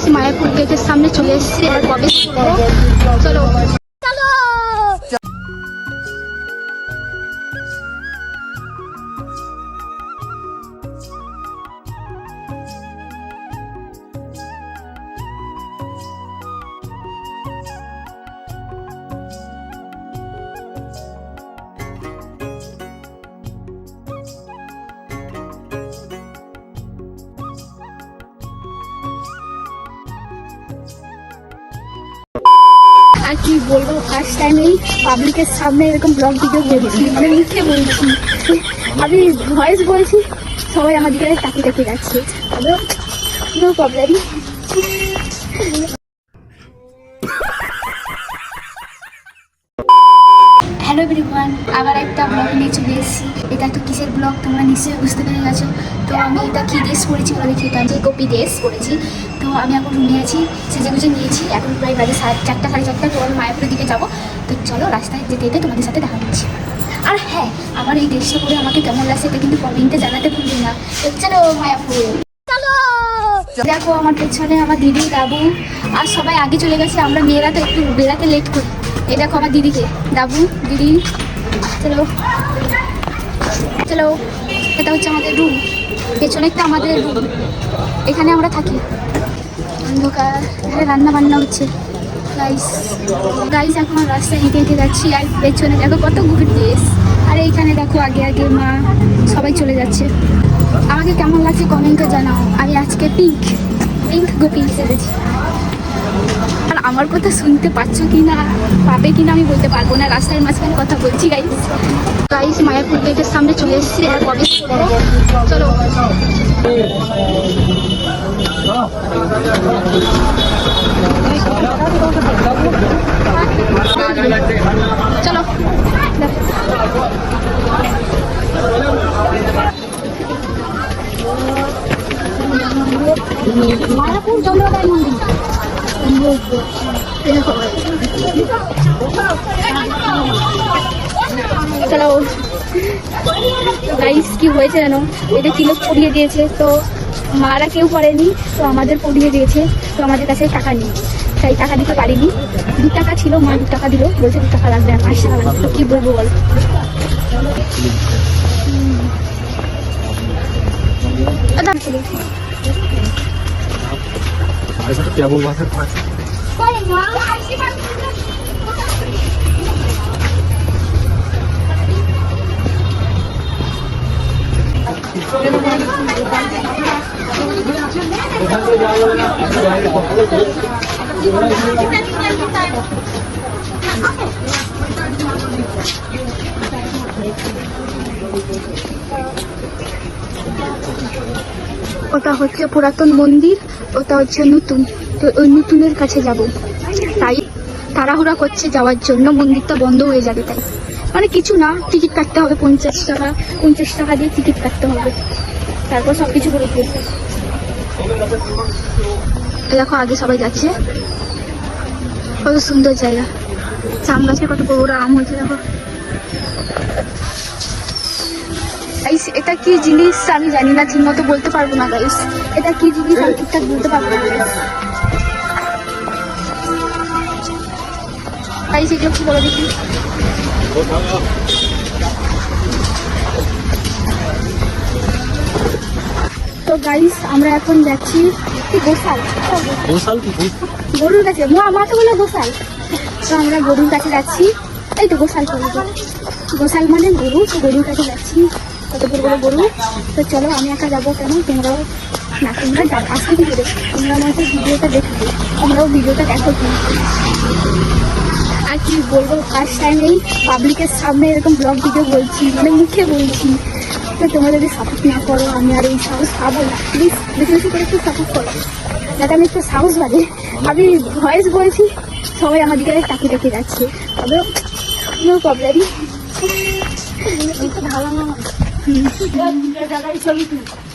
Guys Mayapur গেটের সামনে চলে এসেছি, এবার প্রবেশ করবো। চলো চলো। আর কি বলবো, ফার্স্ট টাইম এই পাবলিকের সামনে এরকম ব্লগ ভিডিও করছি, মানে মুখে বলছি, আমি ভয়েস বলছি, সবাই আমার দিকে তাকিয়ে তাকিয়ে যাচ্ছে। No problem. হ্যালো এভরিওয়ান, আবার একটা ব্লগ নিয়ে চলে এসেছি। এটা তো কিসের ব্লগ তোমরা নিশ্চয়ই বুঝতে পেরে গেছো। তো আমি এটা কী ড্রেস পরেছি বলে দেখি, আমি যে কপি ড্রেস পরেছি। তো আমি এখন রুমে আছি, সেজে গুজে নিয়েছি, এখন প্রায় বাজে 4টা 4:30। তো আমি মায়াপুরের দিকে যাবো। তো চলো রাস্তায় যেতে যেতে তোমাদের সাথে দেখা হচ্ছে। আর হ্যাঁ, আমার এই ড্রেসটা পরে আমাকে কেমন লাগছে এটা কিন্তু কমেন্টে জানাতে ভুলবেন না। চলো মায়াপুর চলো। দেখো আমার পেছনে আমার দিদি, দাবু আর সবাই আগে চলে গেছে। আমরা মেয়েরা তো একটু বেড়াতে লেট করি। এই দেখো আমার দিদিকে, দাবু দিদি। চলো চলো। এটা হচ্ছে আমাদের রুম, পেছনেরটা আমাদের রুম, এখানে আমরা থাকি। অন্ধকার, এখানে রান্না বান্না হচ্ছে। গাইস গাইস এখন রাস্তায় হেঁটে হেঁটে যাচ্ছি, আর পেছনে দেখো কত গভীর দেশ। আর এইখানে দেখো আগে আগে মা সবাই চলে যাচ্ছে। আমাকে কেমন লাগছে কমেন্টে জানাও। আমি আজকে পিঙ্ক গোপী সেজেছি। আর আমার কথা শুনতে পাচ্ছ কি না, পাবে কি না আমি বলতে পারবো না, রাস্তার মাঝখানে কথা বলছি। গাইস মায়াপুর গেটের সামনে চলে এসেছি, এবার প্রবেশ করবো। চলো চলো। মায়াপুর চন্দ্রদায় মন্দির। চলো গাইস, কি হয়েছে জানো, এটা কিলো পড়িয়ে দিয়েছে। তো মারা কেউ পড়েনি, তো আমাদের পড়িয়ে দিয়েছে। তো আমাদের কাছে টাকা নেই, তাই টাকা দিতে পারিনি। 2 টাকা ছিল, মা 2 টাকা দিল, বলছে 2 টাকা লাগবে, 5 টাকা লাগবে। তো কি বলবো বল। क्या बोल रहा था? ওটা হচ্ছে পুরাতন মন্দির, ওটা হচ্ছে নতুন। তো ওই নতুনের কাছে যাব, তাই তাড়াহুড়া করছে যাওয়ার জন্য। মন্দিরটা বন্ধ হয়ে যাবে তাই, মানে কিছু না, টিকিট কাটতে হবে 50 টাকা। 50 টাকা দিয়ে টিকিট কাটতে হবে, তারপর সব কিছু করে দেবে। দেখো আগে সবাই যাচ্ছে, কত সুন্দর জায়গা। জাম গাছে কত বড় বড় আম হয়েছে দেখো। গাইস এটা কি জিনিস আমি জানি না, ঠিক মতো বলতে পারবো না। গাইস এটা কি জিনিস আমি ঠিকঠাক বলতে পারবো না। গাইস এগুলো কি বলো দেখি। তো গাইস আমরা এখন যাচ্ছি গোসাল, গরুর কাছে। মা তো বলে গোসাল, তো আমরা গরুর কাছে যাচ্ছি। এই তো গোসাল, গোসাল মানে গরু, তো গরুর কাছে যাচ্ছি। কত বড় বড় গরু। তো চলো, আমি একা যাবো কেন, তোমরাও না, তোমরা আসতে কি করে, তোমরা আমাকে ভিডিওটা দেখবে, তোমরাও ভিডিওটা দেখো। আর কি বলবো, ফার্স্ট টাইম এই পাবলিকের সামনে এরকম ব্লগ ভিডিও বলছি, মানে মুখে বলছি। তো তোমরা যদি সাপোর্ট না করো, আমি আর এই সাহস পাবো না। প্লিজ বেশি বেশি করে একটু সাপোর্ট করো, যাতে আমি একটু সাহস বাজে। আমি ভয়েস বলছি, সবাই আমার দিকে তাকিয়ে তাকিয়ে যাচ্ছে। তবে নো প্রবলেম।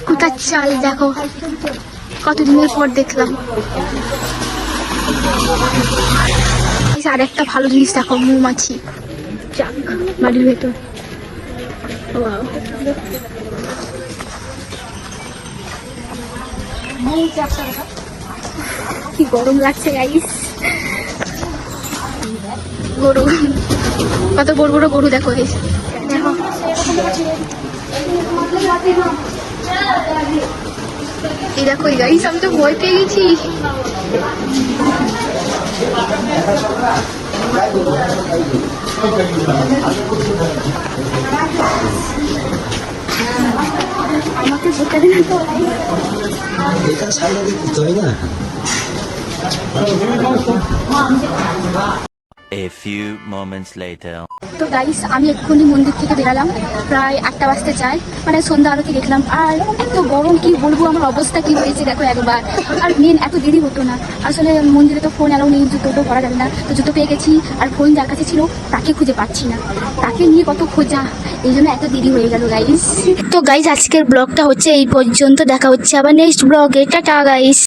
কোথার চাল দেখো, কতদিনের পর দেখলাম। আর একটা ভালো জিনিস দেখো, মৌমাছি চাক বাড়ির ভেতর। কি গরম লাগছে গাইস। গরু, কত বড় বড় গরু দেখো guys। দেখো এই দেখো গাইস, আমি তো ভয় পেয়ে গেছি। আমাকে ভোটটা দিন তো। এটা সামনে দিতে হয় না। A few moments later. তো গাইস আমি এক্ষুনি মন্দির থেকে বেরালাম, প্রায় 8টা বাজতে চাই, মানে সন্ধ্যা আরতি দেখলাম। আর এত গরম কি বলবো, আমার অবস্থা কি হয়েছে দেখো একবার। আর মেন এত দেরি হতো না, আসলে মন্দিরে তো ফোন অ্যালাউ নেই, জুতোটো করা যাবে না, তো জুতো পেয়ে গেছি। আর ফোন যার কাছে ছিল তাকে খুঁজে পাচ্ছি না, তাকে নিয়ে কত খোঁজা, এই জন্য এত দেরি হয়ে গেল গাইস। তো গাইস আজকের ব্লগটা হচ্ছে এই পর্যন্ত, দেখা হচ্ছে আবার নেক্সট ব্লগে, টাটা গাইস।